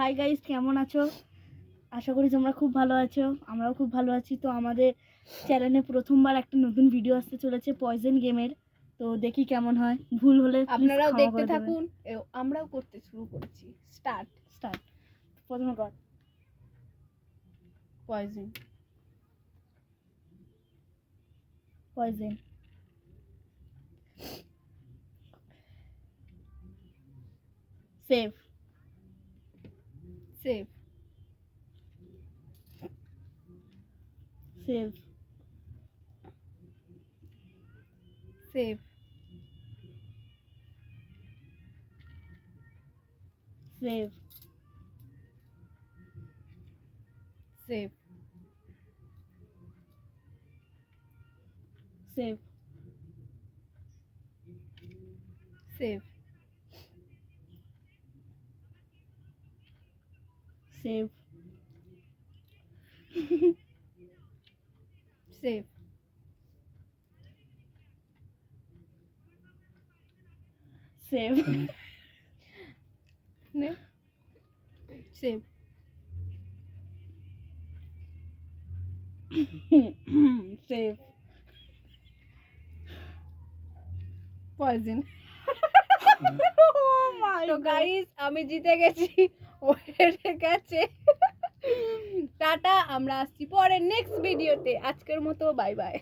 Hi guys, কেমন আছো? আশা করি তোমরা খুব ভালো আছো। আমরাও খুব ভালো আছি। তো আমাদের চ্যানেলে প্রথমবার একটা নতুন ভিডিও আসতে চলেছে পয়জন গেমের। তো দেখি কেমন হয়, ভুল হলে আপনারাও দেখতে থাকুন, আমরাও করতে শুরু করছি। স্টার্ট। প্রথমে কর। Poison poison save save save save save save save save save save save save save save poison. Oh my তো God! গাইস, আমি জিতে গেছি, ও হেরে গেছে। টাটা, আমরা আসছি পরে নেক্সট ভিডিওতে। আজকের মতো বাই বাই।